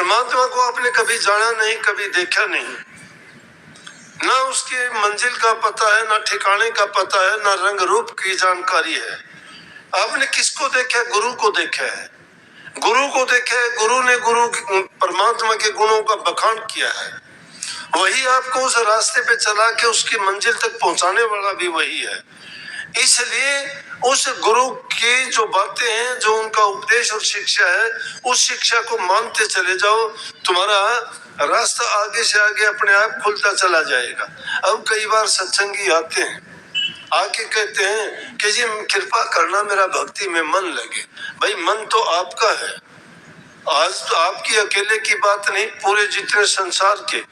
परमात्मा को आपने कभी जाना नहीं, कभी देखा नहीं, ना उसके मंजिल का पता है, ना ठिकाने का पता है, ना रंग रूप की जानकारी है। आपने किसको देखा? गुरु को देखा है। गुरु को देखा है, गुरु ने परमात्मा के गुणों का बखान किया है। वही आपको उस रास्ते पे चला के उसकी मंजिल तक पहुंचाने वाला भी वही है। इसलिए उस गुरु की जो बातें हैं, जो उनका उपदेश और शिक्षा है, उस शिक्षा को मानते चले जाओ, तुम्हारा रास्ता आगे से आगे अपने आप खुलता चला जाएगा। अब कई बार सत्संगी आते हैं, आके कहते हैं कि जी कृपा करना मेरा भक्ति में मन लगे। भाई मन तो आपका है, आज तो आपकी अकेले की बात नहीं, पूरे जितने संसार के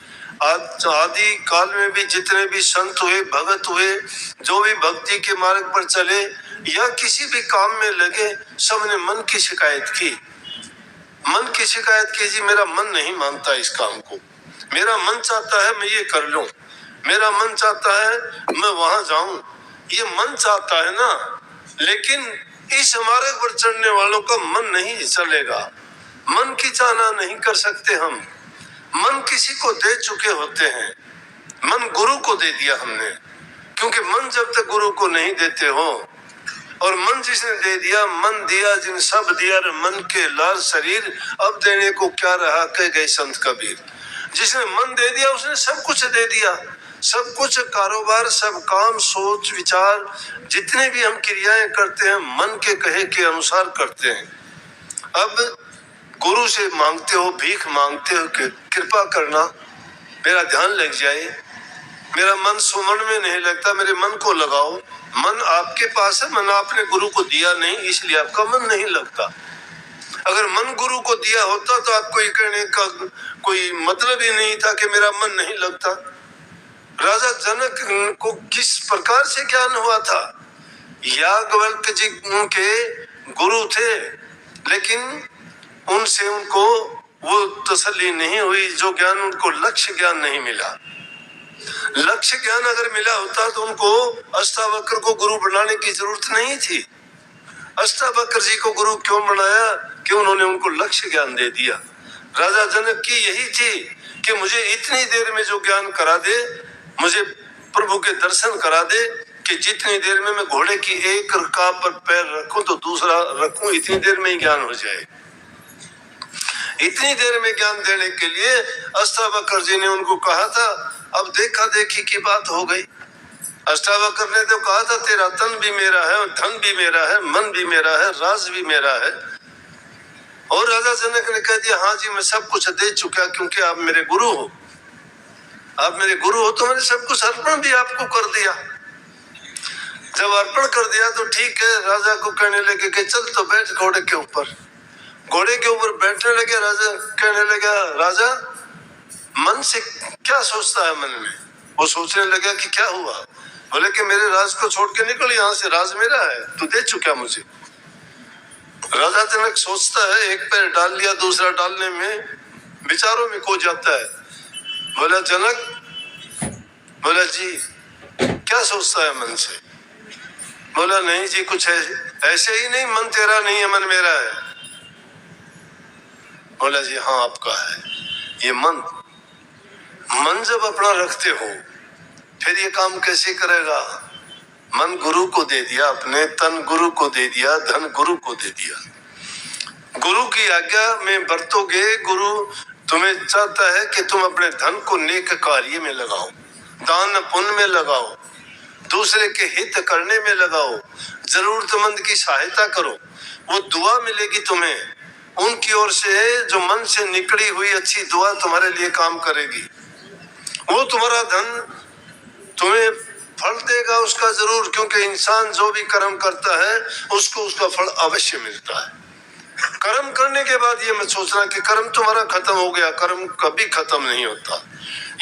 आदि काल में भी जितने भी संत हुए, भगत हुए, जो भी भक्ति के मार्ग पर चले या किसी भी काम में लगे, सबने मन की शिकायत की। मन की शिकायत की, जी मेरा मन नहीं मानता इस काम को, मेरा मन चाहता है मैं ये कर लूं, मेरा मन चाहता है मैं वहां जाऊं, ये मन चाहता है ना। लेकिन इस मार्ग पर चढ़ने वालों का मन नहीं चलेगा, मन की चाहना नहीं कर सकते हम। मन किसी को दे चुके होते हैं, मन गुरु को दे दिया हमने, क्योंकि मन जब तक गुरु को नहीं देते हो, और मन जिसने दे दिया, मन दिया जिन सब दिया रे मन के लाल शरीर, अब देने को क्या रहा कह गए संत कबीर। जिसने मन दे दिया उसने सब कुछ दे दिया, सब कुछ, कारोबार, सब काम, सोच विचार, जितने भी हम क्रियाएं करते हैं मन के कहे के अनुसार करते हैं। अब गुरु से मांगते हो, भीख मांगते हो कि कृपा करना मेरा ध्यान लग जाए, मेरा मन सुमन में नहीं लगता, मेरे मन को लगाओ। मन आपके पास है, मन आपने गुरु को दिया नहीं, इसलिए आपका मन नहीं लगता। अगर मन गुरु को दिया होता तो आपको ये कहने का कोई मतलब ही नहीं था कि मेरा मन नहीं लगता। राजा जनक को किस प्रकार से ज्ञान हुआ था? याज्ञवल्क्य जी उनके गुरु थे, लेकिन उनसे उनको वो तसल्ली नहीं हुई, जो ज्ञान उनको लक्ष्य ज्ञान नहीं मिला। लक्ष्य ज्ञान अगर मिला होता तो उनको अष्टावक्र को गुरु बनाने की जरूरत नहीं थी। अष्टावक्र जी को गुरु क्यों बनाया? कि उन्होंने उनको लक्ष्य ज्ञान दे दिया। राजा जनक की यही थी कि मुझे इतनी देर में जो ज्ञान करा दे, मुझे प्रभु के दर्शन करा दे, कि जितनी देर में मैं घोड़े की एक रकाब पर पैर रखूं तो दूसरा रखूं, इतनी देर में ही ज्ञान हो जाए। इतनी देर में ज्ञान देने के लिए अष्टावक्र जी ने उनको कहा था। अब देखा देखी की बात हो गई। अष्टावक्र ने तो कहा था तेरा तन भी मेरा है, धन भी मेरा है, मन भी मेरा है, राज भी मेरा है। और राजा जनक ने कह दिया हाँ जी मैं सब कुछ दे चुका, क्योंकि आप मेरे गुरु हो, आप मेरे गुरु हो तो मैंने सब कुछ अर्पण भी आपको कर दिया। जब अर्पण कर दिया तो ठीक है, राजा को कहने लगे कि चल तो बैठ घोड़े के ऊपर। घोड़े के ऊपर बैठने लगे, राजा कहने लगा राजा मन से क्या सोचता है मन में? वो सोचने लगा कि क्या हुआ? बोले कि मेरे राज को छोड़ के निकल यहाँ से, राज मेरा है, तू दे चुका मुझे। राजा जनक सोचता है, एक पैर डाल लिया, दूसरा डालने में विचारों में खो जाता है। बोला जनक, बोला जी क्या सोचता है मन से? बोला नहीं जी कुछ ऐसे ही नहीं, मन तेरा नहीं है मन मेरा है। बोला जी हाँ आपका है। ये मन जब अपना रखते हो फिर ये काम कैसे करेगा? मन गुरु को दे दिया, अपने तन गुरु को दे दिया, धन गुरु को दे दिया। गुरु की आज्ञा में बरतोगे, गुरु तुम्हें चाहता है कि तुम अपने धन को नेक कार्य में लगाओ, दान पुण्य में लगाओ, दूसरे के हित करने में लगाओ, जरूरतमंद की सहायता करो। वो दुआ मिलेगी तुम्हें उनकी ओर से, जो मन से निकली हुई अच्छी दुआ तुम्हारे लिए काम करेगी। वो तुम्हारा धन तुम्हें फल देगा उसका जरूर, क्योंकि इंसान जो भी कर्म करता है उसको उसका फल अवश्य मिलता है। कर्म करने के बाद ये मत सोचना कि कर्म तुम्हारा खत्म हो गया, कर्म कभी खत्म नहीं होता।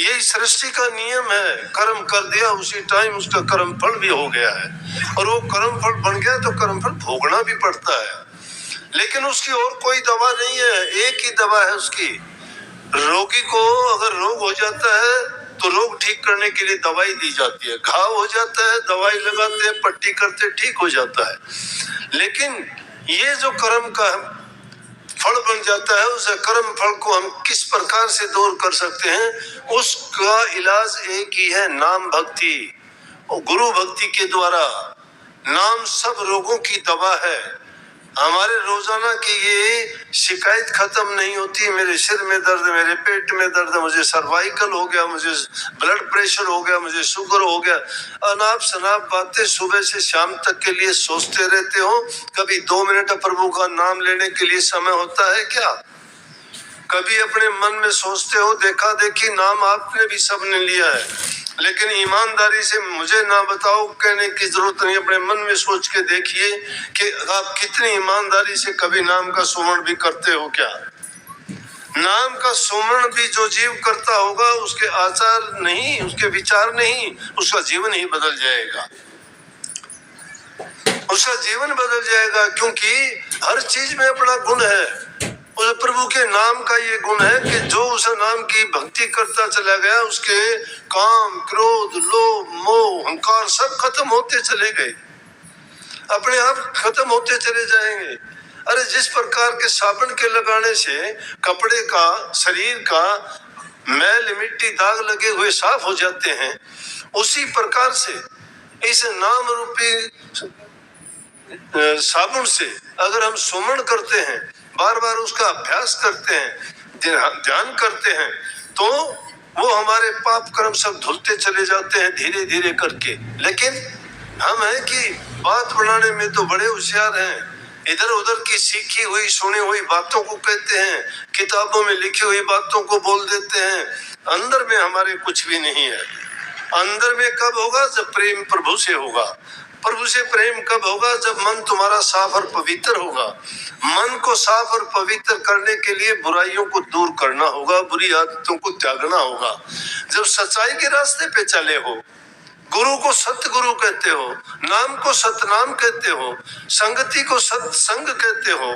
ये सृष्टि का नियम है, कर्म कर दिया उसी टाइम उसका कर्म फल भी हो गया है, और वो कर्म फल बन गया तो कर्म फल भोगना भी पड़ता है। लेकिन उसकी और कोई दवा नहीं है, एक ही दवा है उसकी। रोगी को अगर रोग हो जाता है तो रोग ठीक करने के लिए दवाई दी जाती है, घाव हो जाता है दवाई लगाते हैं, पट्टी करते, ठीक हो जाता है। लेकिन ये जो कर्म का फल बन जाता है, उस कर्म फल को हम किस प्रकार से दूर कर सकते हैं, उसका इलाज एक ही है, नाम भक्ति और गुरु भक्ति के द्वारा। नाम सब रोगों की दवा है। हमारे रोजाना की ये शिकायत खत्म नहीं होती, मेरे सिर में दर्द, मेरे पेट में दर्द, मुझे सर्वाइकल हो गया, मुझे ब्लड प्रेशर हो गया, मुझे शुगर हो गया, अनाप शनाप बातें सुबह से शाम तक के लिए सोचते रहते हो। कभी 2 मिनट प्रभु का नाम लेने के लिए समय होता है क्या? कभी अपने मन में सोचते हो, देखा देखी नाम आपने भी सबने लिया है, लेकिन ईमानदारी से मुझे ना बताओ, कहने की जरूरत नहीं, अपने मन में सोच के देखिए कि आप कितनी ईमानदारी से कभी नाम का सुमरण भी करते हो क्या? नाम का सुमरण भी जो जीव करता होगा, उसके आचार नहीं, उसके विचार नहीं, उसका जीवन ही बदल जाएगा, उसका जीवन बदल जाएगा। क्योंकि हर चीज में अपना गुण है। उस प्रभु के नाम का ये गुण है कि जो उस नाम की भक्ति करता चला गया, उसके काम, क्रोध, लोभ, मोह, अहंकार सब खत्म होते चले गए, अपने आप खत्म होते चले जाएंगे। अरे जिस प्रकार के साबुन के लगाने से कपड़े का, शरीर का मैल, मिट्टी, दाग लगे हुए साफ हो जाते हैं, उसी प्रकार से इस नाम रूपी साबुन से अगर हम सुमरण करते हैं, बार बार उसका अभ्यास करते हैं, ध्यान करते हैं, तो वो हमारे पाप कर्म सब धुलते चले जाते हैं धीरे धीरे करके। लेकिन हम है कि बात बनाने में तो बड़े होशियार हैं, इधर उधर की सीखी हुई सुनी हुई बातों को कहते हैं, किताबों में लिखी हुई बातों को बोल देते हैं, अंदर में हमारे कुछ भी नहीं है। अंदर में कब होगा? जब प्रेम प्रभु से होगा। प्रभु से प्रेम कब होगा? जब मन तुम्हारा साफ और पवित्र होगा। मन को साफ और पवित्र करने के लिए बुराइयों को दूर करना होगा, बुरी आदतों को त्यागना होगा। जब सच्चाई के रास्ते पे चले हो, गुरु को सतगुरु कहते हो, नाम को सतनाम कहते हो, संगति को सत्संग कहते हो,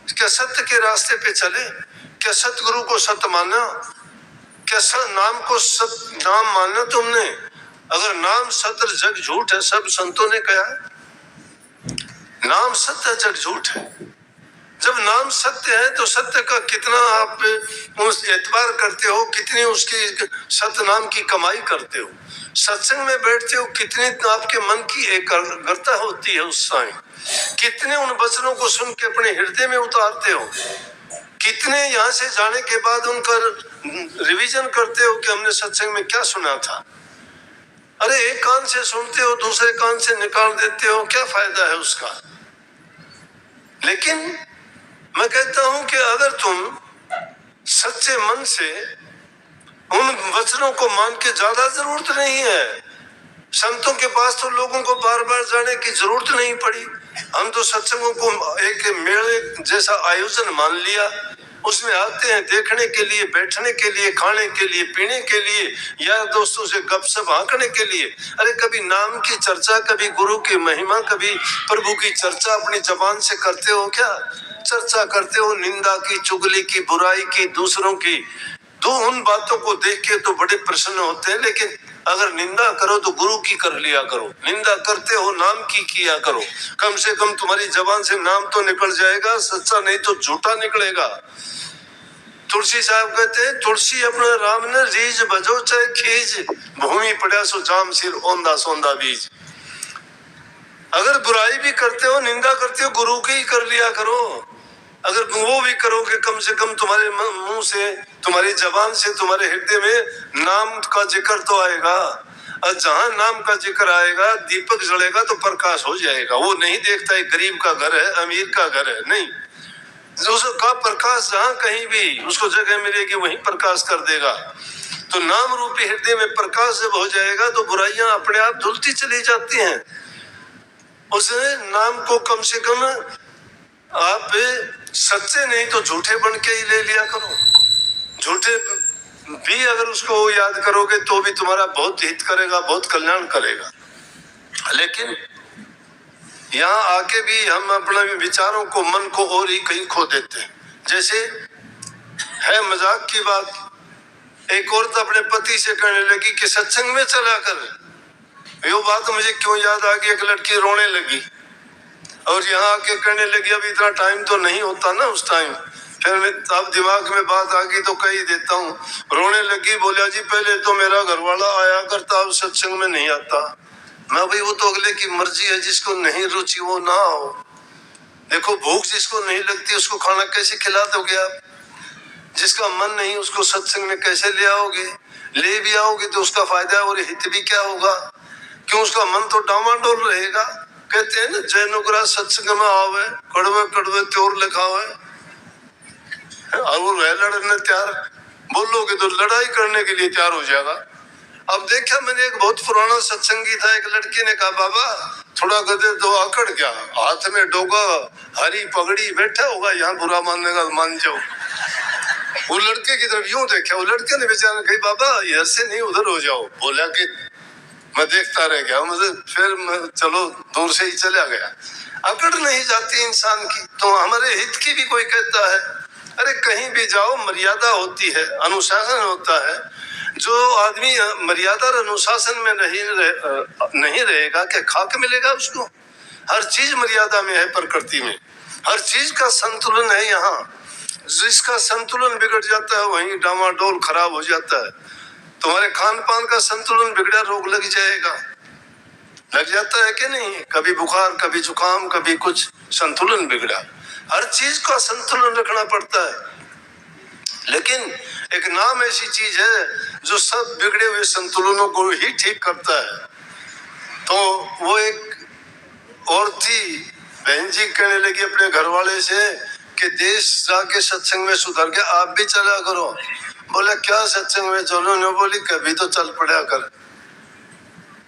क्या सत्य के रास्ते पे चले? क्या सतगुरु को सत्य माना? क्या नाम को सत नाम माना तुमने? अगर नाम सत्य जग झूठ है, सब संतों ने कहा है, नाम सत्य जग झूठ है। जब नाम सत्य है तो सत्य का कितना आप उस एतबार करते हो, कितनी उसकी सत्य नाम की कमाई करते हो। सत्संग में बैठते हो, कितनी आपके मन की एकाग्रता होती है उस समय, कितने उन वचनों को सुन के अपने हृदय में उतारते हो, कितने यहाँ से जाने के बाद उनका रिवीजन करते हो कि हमने सत्संग में क्या सुना था। अरे एक कान से सुनते हो, दूसरे कान से निकाल देते हो, क्या फायदा है उसका? लेकिन मैं कहता हूं कि अगर तुम सच्चे मन से उन वचनों को मान के, ज्यादा जरूरत नहीं है, संतों के पास तो लोगों को बार बार जाने की जरूरत नहीं पड़ी। हम तो सत्संगों को एक मेले जैसा आयोजन मान लिया, उसमें आते हैं देखने के लिए, बैठने के लिए, खाने के लिए, पीने के लिए, यार दोस्तों से गपशप हाँकने के लिए। अरे कभी नाम की चर्चा, कभी गुरु की महिमा, कभी प्रभु की चर्चा अपनी जबान से करते हो क्या? चर्चा करते हो निंदा की, चुगली की, बुराई की, दूसरों की। तो उन बातों को देख के तो बड़े प्रसन्न होते हैं, लेकिन अगर निंदा करो तो गुरु की कर लिया करो। निंदा करते हो, नाम की किया करो। कम से कम तुम्हारी जबान से नाम तो निकल जाएगा, सच्चा नहीं तो झूठा निकलेगा। तुलसी साहब कहते हैं, तुलसी अपना राम ने रीज बजो चाहे खीज, भूमि पड़ा सो जाम सिर औंधा सौंधा बीज। अगर बुराई भी करते हो, निंदा करते हो, गुरु की ही कर लिया करो। अगर वो भी करोगे, कम से कम तुम्हारे मुंह से, तुम्हारी जबान से, तुम्हारे हृदय में नाम का जिक्र तो आएगा। और जहां नाम का जिक्र आएगा, दीपक जलेगा तो प्रकाश हो जाएगा। वो नहीं देखता है गरीब का घर है, अमीर का घर है, नहीं, उसका प्रकाश जहां कहीं भी उसको जगह मिलेगी वहीं प्रकाश कर देगा। तो नाम रूपी हृदय में प्रकाश जब हो जाएगा तो बुराइयां अपने आप धुलती चली जाती हैं। उस नाम को कम से कम आप सच्चे नहीं तो झूठे बन के ही ले लिया करो। झूठे भी अगर उसको याद करोगे तो भी तुम्हारा बहुत हित करेगा, बहुत कल्याण करेगा। लेकिन यहाँ आके भी हम अपने विचारों को, मन को और ही कहीं खो देते हैं। जैसे है मजाक की बात, एक औरत अपने पति से कहने लगी कि सत्संग में चला कर। ये बात मुझे क्यों याद आ गई, एक लड़की रोने लगी। और यहाँ आके कहने लगी अब इतना टाइम तो नहीं होता ना उस टाइम। फिर मैं अब दिमाग में बात आ गई तो कह ही देता हूँ। रोने लगी, बोला जी पहले तो मेरा घरवाला आया करता, अब सत्संग में नहीं आता। मैं भाई वो तो अगले की मर्जी है, जिसको नहीं रुचि वो ना हो। देखो भूख जिसको नहीं लगती उसको खाना कैसे खिला दोगे आप? जिसका मन नहीं उसको सत्संग में कैसे ले आओगे? ले भी आओगे तो उसका फायदा और हित भी क्या होगा? क्यों, उसका मन तो डामाडोल रहेगा। कहते हैं ना जैनुग्रह सत्संग में आवे, कड़वे कड़वे त्योर लिखावे, और वो लड़ने तैयार, बोलोगे तो लड़ाई करने के लिए तैयार हो जाएगा। अब देखा मैंने एक बहुत पुराना सत्संगी था, एक लड़की ने कहा बाबा थोड़ा गधे दो, आकड़ गया, हाथ में डोगा, हरी पगड़ी, बैठा होगा यहाँ बुरा मानने का मान जाओ। वो लड़के की तरफ यूं देखा, वो लड़के ने बेचारा कही बाबा इधर से नहीं उधर हो जाओ। बोला कि मैं देखता रह गया, मुझे फिर मैं चलो दूर से ही चला गया। अकड़ नहीं जाती इंसान की, तो हमारे हित की भी कोई कहता है। अरे कहीं भी जाओ मर्यादा होती है, अनुशासन होता है। जो आदमी मर्यादा और अनुशासन में नहीं रहेगा क्या खाक मिलेगा उसको? हर चीज मर्यादा में है, प्रकृति में हर चीज का संतुलन है। यहाँ जिसका संतुलन बिगड़ जाता है वहीं डामाडोल खराब हो जाता है। तुम्हारे खान पान का संतुलन बिगड़ा, रोग लग जाएगा, लग जाता है कि नहीं? कभी बुखार, कभी जुकाम, कभी कुछ, संतुलन बिगड़ा। हर चीज का संतुलन रखना पड़ता है। लेकिन एक नाम ऐसी चीज है जो सब बिगड़े हुए संतुलनों को ही ठीक करता है। तो वो एक और थी, बहन जी कहने लगी अपने घर वाले से कि देश जाके सत्संग में सुधर के आप भी चला करो। बोला क्या सत्संग में चलो? न बोली कभी तो चल पड़ा कर।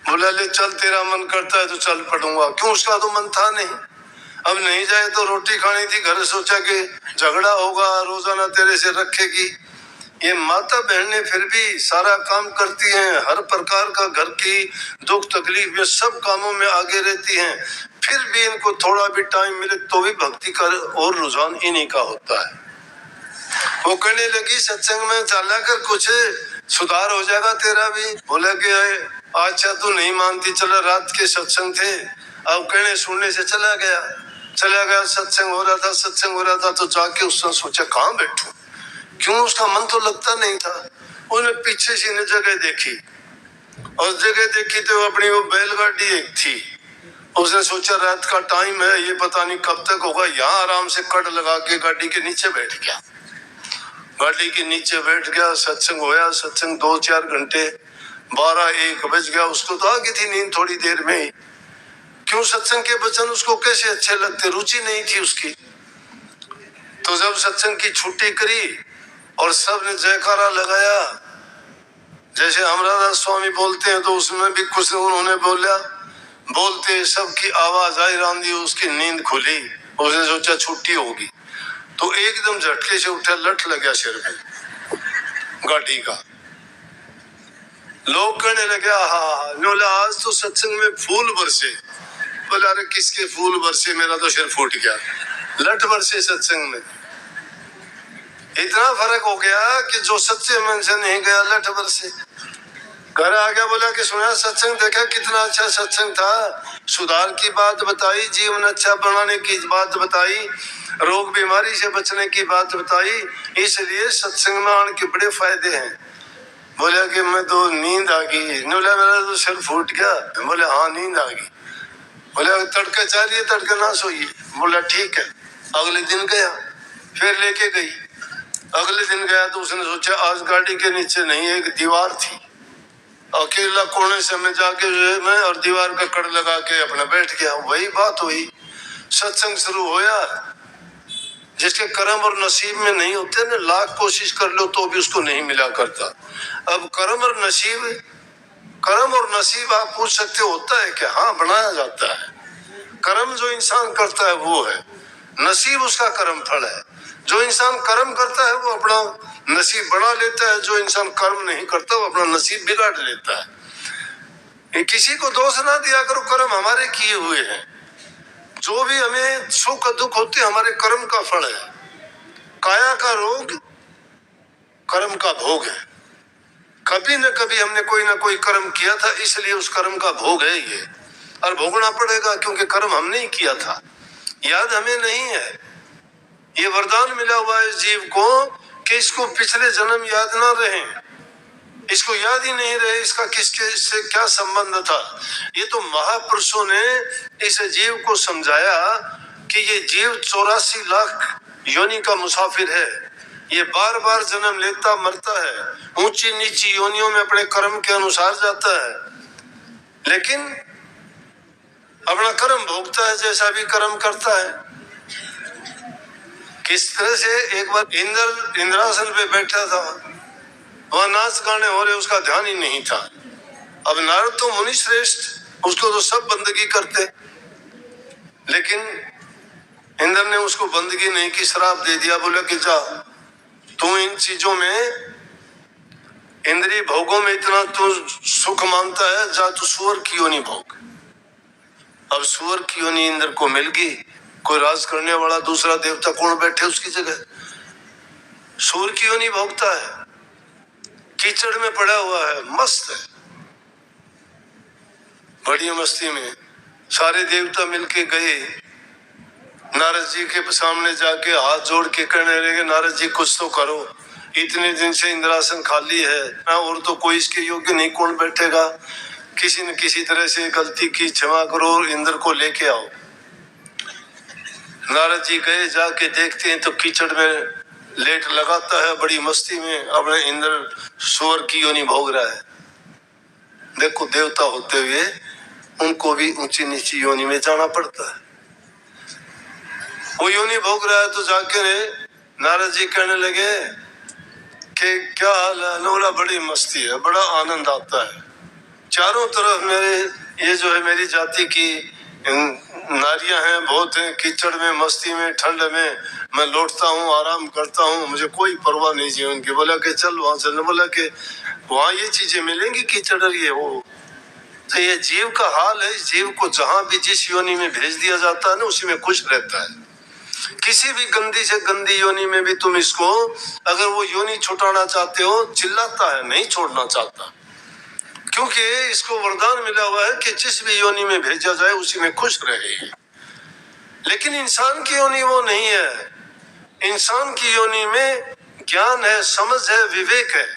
बोला ले चल, तेरा मन करता है तो चल पड़ूंगा। क्यों, उसका तो मन था नहीं। अब नहीं जाए तो रोटी खानी थी, घर सोचा कि झगड़ा होगा, रोजाना तेरे से रखेगी। ये माता बहनें फिर भी सारा काम करती हैं, हर प्रकार का घर की दुख तकलीफ में सब कामों में आगे रहती हैं। फिर भी इनको थोड़ा भी टाइम मिले तो भी भक्ति कर और रुझान इन्हीं का होता है। वो कहने लगी सत्संग में चला कर कुछ सुधार हो जाएगा तेरा भी। बोला कि अच्छा तू नहीं मानती, चला रात के सत्संग थे, अब कहने सुनने से चला गया सत्संग हो रहा था तो जाके उसने सोचा कहाँ बैठूं। क्यों, उसका मन तो लगता नहीं था। उसने पीछे से ने जगह देखी, और जगह देखी तो अपनी वो बैलगाड़ी एक थी। उसने सोचा रात का टाइम है, ये पता नहीं कब तक होगा, यहाँ आराम से कट लगा के गाड़ी के नीचे बैठ गया। गाड़ी के नीचे बैठ गया, सत्संग होया। सत्संग 2-4 घंटे, 12-1 बज गया। उसको तो आ गई थी नींद थोड़ी देर में ही। क्यों, सत्संग के वचन उसको कैसे अच्छे लगते, रुचि नहीं थी उसकी। तो जब सत्संग की छुट्टी करी और सब ने जयकारा लगाया, जैसे अमरदास स्वामी बोलते हैं तो उसमें भी कुछ उन्होंने बोलते सबकी आवाज आई रांधी, उसकी नींद खुली। उसने सोचा छुट्टी होगी, तो एकदम झटके से उठा, लठ लग गया सिर में गाड़ी का। लोग कहने लगे हाँ, आज तो सत्संग में फूल बरसे। बोला अरे किसके फूल बरसे, मेरा तो सिर फूट गया। लठ बरसे सत्संग में। इतना फर्क हो गया कि जो सच्चे मन से नहीं गया लठ बरसे। घर आ गया, बोला कि सुना सत्संग, देखा कितना अच्छा सत्संग था, सुधार की बात बताई, जीवन अच्छा बनाने की बात बताई, रोग बीमारी से बचने की बात बताई, इसलिए सत्संग में आने के बड़े फायदे हैं। बोला कि मैं तो नींद आ गई। बोला मेरा तो सिर फूट गया। बोले हाँ नींद आ गई। बोला तड़के चाहिए, तड़के ना सोइए। बोला ठीक है। अगले दिन गया, फिर लेके गई। अगले दिन गया तो उसने सोचा आज गाड़ी के नीचे नहीं, एक दीवार थी, अकेला कोने से मैं जाके मैं और दीवार का कड़ लगा के अपना बैठ गया। वही बात हुई, सत्संग शुरू होया। जिसके कर्म और नसीब में नहीं होते ना, लाख कोशिश कर लो तो भी उसको नहीं मिला करता। अब कर्म और नसीब आप पूछ सकते होता है क्या? हाँ बनाया जाता है। कर्म जो इंसान करता है वो है, नसीब उसका कर्म फल है। जो इंसान कर्म करता है वो अपना नसीब बढ़ा लेता है, जो इंसान कर्म नहीं करता वो अपना नसीब बिगाड़ लेता है। किसी को दोष ना दिया करो, कर्म हमारे किए हुए हैं। जो भी हमें सुख दुख होते हमारे कर्म का फल है। काया का रोग कर्म का भोग है। कभी न कभी हमने कोई ना कोई कर्म किया था, इसलिए उस कर्म का भोग है ये, और भोगना पड़ेगा क्योंकि कर्म हमने ही किया था। याद हमें नहीं है। ये वरदान मिला हुआ है जीव को कि इसको पिछले जन्म याद ना रहे, इसको याद ही नहीं रहे इसका किसके से क्या संबंध था। ये तो महापुरुषों ने इस जीव को समझाया कि ये जीव 84 लाख योनि का मुसाफिर है, ये बार बार जन्म लेता मरता है, ऊंची नीची योनियों में अपने कर्म के अनुसार जाता है, लेकिन अपना कर्म भोगता है, जैसा भी कर्म करता है। किस तरह से एक बार इंद्रासन पे बैठा था, वहां नाच गाने हो रहे, उसका ध्यान ही नहीं था। अब नारद तो मुनि श्रेष्ठ, उसको तो सब बंदगी करते, लेकिन इंद्र ने उसको बंदगी नहीं की, श्राप दे दिया। बोला कि जा तू इन चीजों में, इंद्रिय भोगों में इतना तू सुख मानता है, जा तू सुअर की योनि भोग। अब सुअर की योनि इंद्र को मिल गई। कोई राज करने वाला दूसरा देवता कौन बैठे उसकी जगह, सुअर की योनि भोगता है, कीचड़ में पड़ा हुआ है, मस्त है, बड़ी मस्ती में। सारे देवता मिलके गए, नारद जी के सामने जाके हाथ जोड़ के कहने लगे, नारद जी कुछ तो करो, इतने दिन से इंद्रासन खाली है ना, और तो कोई इसके योग्य नहीं, कौन बैठेगा, किसी न किसी तरह से गलती की क्षमा करो और इंद्र को लेके आओ। नारद जी गए, जाके देखते हैं तो कीचड़ में लेट लगाता है, बड़ी मस्ती में अपने इंद्र सुअर की योनि भोग रहा है। देखो देवता होते हुए उनको भी ऊंची नीची योनि में जाना पड़ता है। वो योनि भोग रहा है तो जाके नारद जी कहने लगे कि क्या हाल है। बोला बड़ी मस्ती है, बड़ा आनंद आता है, चारों तरफ मेरे ये जो है मेरी जाति की नारियां हैं, बहुत हैं, कीचड़ में मस्ती में ठंड में मैं लौटता हूँ, आराम करता हूँ, मुझे कोई परवाह नहीं जीवन की। बोला कि चल वहां चलने। बोला कि वहां ये चीजें मिलेंगी कीचड़ ये वो। तो ये जीव का हाल है, इस जीव को जहां भी जिस योनि में भेज दिया जाता है ना, उसी में खुश रहता है। किसी भी गंदी से गंदी योनि में भी तुम इसको अगर वो योनि छुटाना चाहते हो, चिल्लाता है, नहीं छोड़ना चाहता, क्योंकि इसको वरदान मिला हुआ है कि जिस भी योनि में भेजा जाए उसी में खुश रहे। लेकिन इंसान की योनि वो नहीं है। इंसान की योनि में ज्ञान है, समझ है, विवेक है,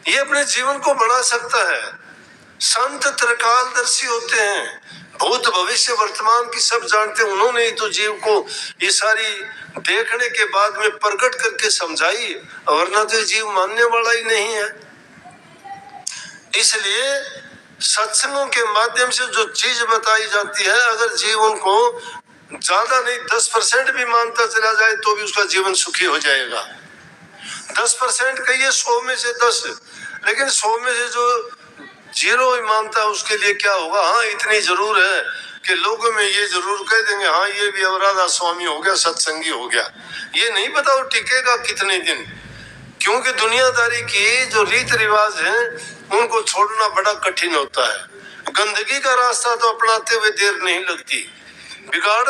ये अपने जीवन को बढ़ा सकता है। संत त्रिकालदर्शी होते हैं, भूत भविष्य वर्तमान की सब जानते हैं, उन्होंने ही तो जीव को ये सारी देखने के बाद में प्रकट करके समझाई, वरना तो जीव मानने वाला ही नहीं है। इसलिए सत्संगों के माध्यम से जो चीज बताई जाती है, अगर जीव उनको ज्यादा नहीं 10% भी मानता चला जाए तो भी उसका जीवन सुखी हो जाएगा। 10% कहिए, 100 में से 10, लेकिन 100 में से जो 0 ही मानता है उसके लिए क्या होगा। हाँ इतनी जरूर है कि लोगों में ये जरूर कह देंगे, हाँ ये भी अवराधा स्वामी हो गया, सत्संगी हो गया। ये नहीं पता वो टिकेगा कितने दिन, क्योंकि दुनियादारी की जो रीत रिवाज है उनको छोड़ना बड़ा कठिन होता है। गंदगी का रास्ता तो अपनाते हुए देर नहीं लगती, बिगाड़